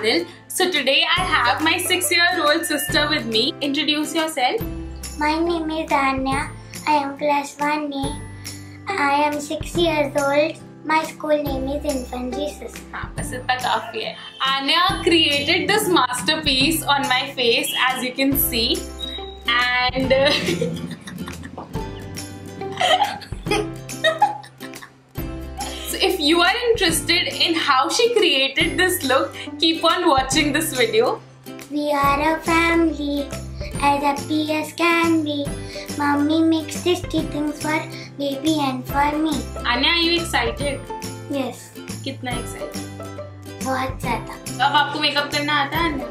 channel. So today I have my 6-year-old sister with me. Introduce yourself. My name is Aanya. I am class 1A. I am 6 years old. My school name is Infant Jesus. हाँ, बस इतना काफी है. Anya created this masterpiece on my face, as you can see, and so if you are interested in how she created this look, keep on watching this video. We are a family, as happy as can be. Mommy makes tasty things for baby and for me. Anya, are you excited? Yes. कितना excited? बहुत ज़्यादा. अब आपको makeup करना आता है Anya?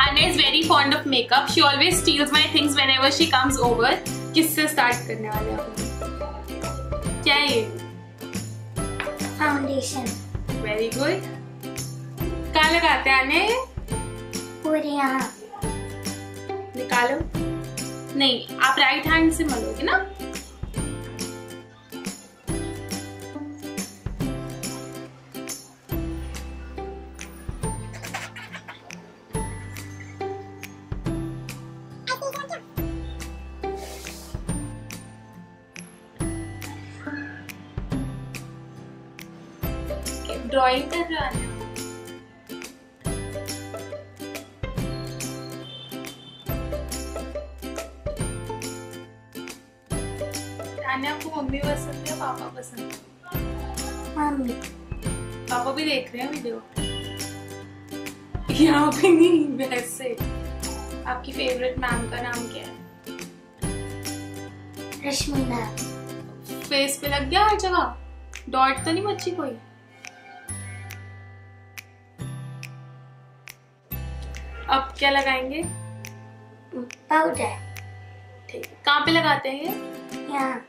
Anya is very fond of makeup. She always steals my things whenever she comes over. किससे start करने वाले आप? क्या है ये? Foundation. Very good. कहाँ लगाते हैं Anya ये? पूरे यहाँ. निकालो. नहीं, आप राइट हैंड से मलोगे ना? ड्राइंग कर रहा है. आन्या, आपको मम्मी पसंद है पापा पसंद है? मम्मी. पापा भी देख रहे हैं वीडियो. यहाँ पे नहीं, वैसे. आपकी फेवरेट मैम का नाम क्या है? रश्मिना. फेस पे लग गया हर जगह? डॉट तो नहीं बची कोई? अब क्या लगाएंगे? पाउडर. ठीक है. कहाँ पे लगाते हैं ये? यहाँ.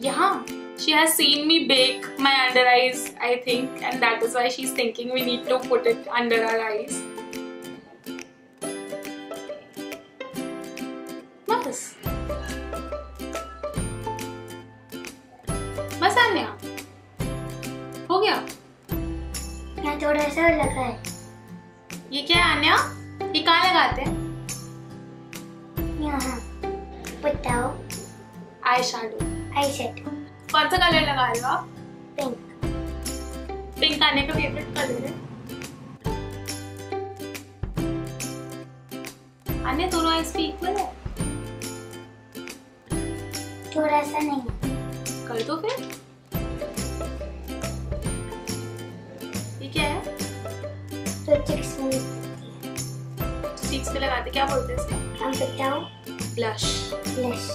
यहाँ? She has seen me bake my under eyes, I think, and that is why she's thinking we need to put it under our eyes. बस. बस आन्या? हो गया? यहाँ थोड़ा सा लगा है. ये क्या है आन्या? ये कहाँ लगाते हैं? यहाँ. बताओ. Eye shadow. Eye shadow. कौन सा कलर लगा रहे हो आप? पिंक. पिंक आने का फेवरेट कलर है. आने दोनों आइज पे इक्वल है? थोड़ा सा नहीं. कर दो फिर. ये क्या है? तो चिक्स में चीक्स पे लगाते, क्या बोलते हैं इसका? हम बताओ. ब्लश. ब्लश.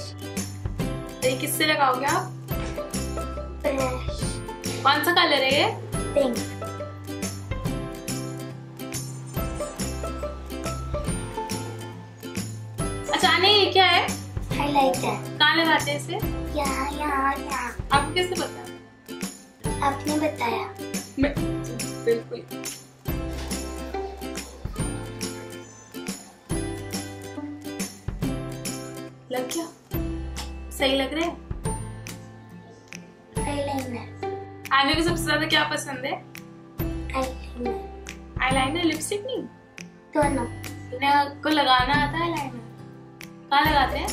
तो ये किससे लगाओगे आप? ब्रश. कौन सा कलर है ये? पिंक. अच्छा आने, ये क्या है? हाइलाइटर. कहाँ लगाते हैं इसे? यहाँ यहाँ यहाँ. आपको किसने पता? आपने बताया. मैं बिल्कुल. लग गया? सही लग रहा है? आईलाइनर. आने को सबसे ज्यादा क्या पसंद है? आईलाइनर. आईलाइनर, लिपस्टिक नहीं? दोनों. इन्हें को लगाना आता है आईलाइनर? कहाँ लगाते हैं?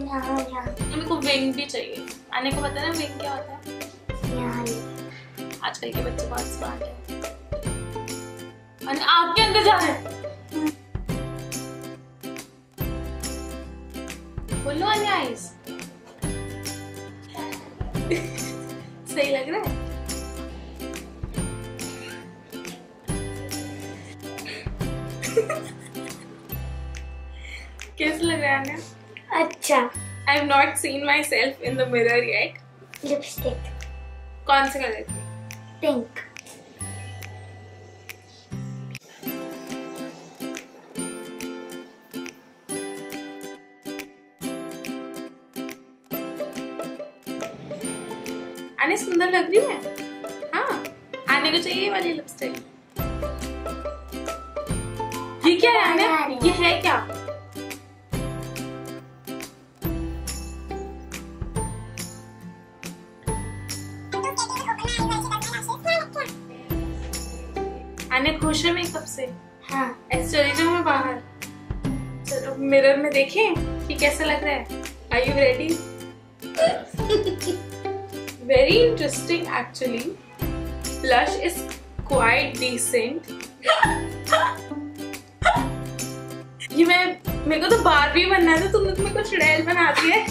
यहाँ यहाँ. मेरे को विंग भी चाहिए. आने को पता है ना विंग क्या होता है? यहाँ. आजकल के बच्चे बहुत स्मार्ट हैं. और आपके अंदर जा रहे हैं. बोलो अन्य आइस. सही लग रहा है? कैसे लग रहा है अन्य? अच्छा. I have not seen myself in the mirror yet. Lipstick. कौन से कलर की? पिंक. आने सुंदर लग रही है. हाँ, आने को चाहिए ये वाली लिपस्टिक. ये क्या है आने? ये है क्या? आने खुश है मेकअप से? हाँ। ऐसे चली जाऊँ मैं बाहर? चलो मिरर में देखें कि कैसा लग रहा है। Are you ready? Very interesting actually. Blush is quite decent. ये मेरे को तो बार्बी बनना है, तो तुमने तो मेरे को चुड़ैल बना दी है।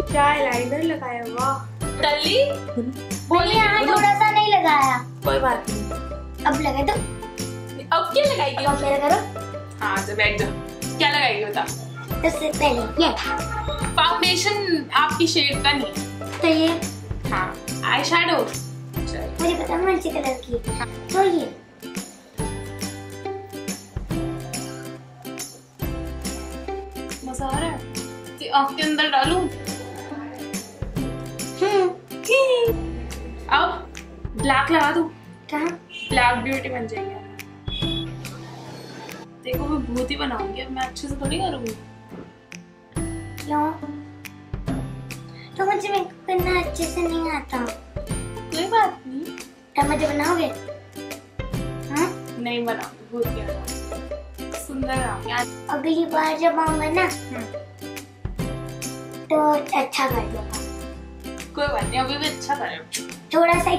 क्या आईलाइनर लगाया, वाह। टल्ली बोले यहाँ थोड़ा सा नहीं लगाया। कोई बात नहीं, अब लगा दो। अब क्या लगाएगी? अब मेरा करो। हाँ तो बैठ जाओ। क्या लगाएगी बता? सबसे पहले ये फाउंडेशन आपकी शेड का नहीं है तो ये, हाँ आई शैडो मुझे पता है मल्टी कलर की, तो ये मजा आ रहा है कि आँख के अंदर डालूं। अब ब्लैक लगा दूं? कहाँ? ब्लैक ब्यूटी बन जाएगी। देखो मैं भूत ही बनाऊंगी, अब मैं अच्छे से थोड़ी करूंगी। क्यों? तो मुझे मेकअप करना अच्छे से नहीं आता। कोई बात नहीं। क्या मुझे बनाओगे? हाँ? नहीं बनाऊंगी, भूत क्या सुंदर आऊंगी। अगली बार जब आऊंगा ना तो अच्छा कर दूंगा। कोई बात नहीं, अभी भी अच्छा कर रहे हो। थोड़ा सा ही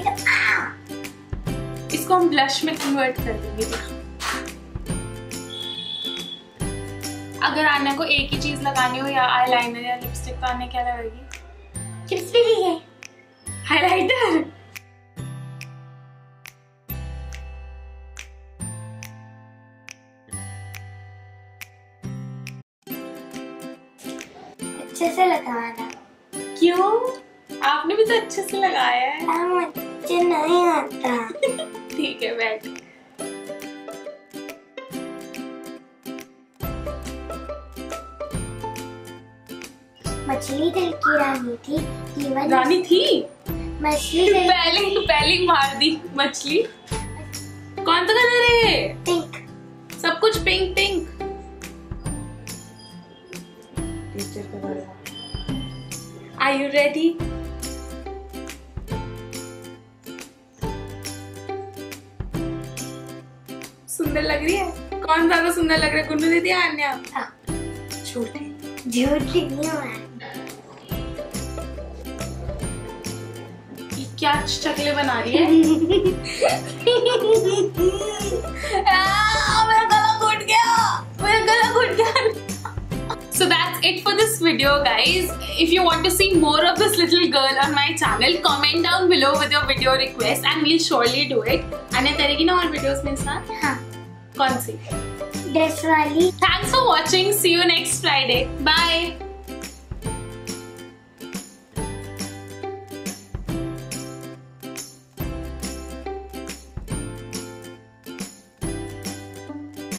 इसको हम ब्लश में कन्वर्ट कर देंगे। अगर आन्या को एक ही चीज लगानी हो, या आईलाइनर या लिपस्टिक, तो आन्या क्या लगाएगी? लिपस्टिक ही है। हाइलाइटर? अच्छे से लगाना। क्यों? आपने भी तो अच्छे से लगाया है। मुझे नहीं आता। ठीक है बैठ। मछली दिल की रानी थी, जीवन रानी थी? मछली दिल पहले मार दी मछली। कौन सा कलर है? पिंक। सब कुछ pink pink. Are you ready? सुंदर लग रही है? कौन ज्यादा सुंदर लग रहा है, गुन्नू दीदी या आन्या? हाँ। झूठी नहीं हुआ। ये क्या चकले बना रही है? मेरा गला घुट गया। So that's it for this video guys. If you want to see more of this little girl on my channel, comment down below with your video request and we'll surely do it. आने करेगी ना और videos मेरे साथ? हाँ। कौन सी? Dress वाली। Thanks for watching. See you next Friday. Bye.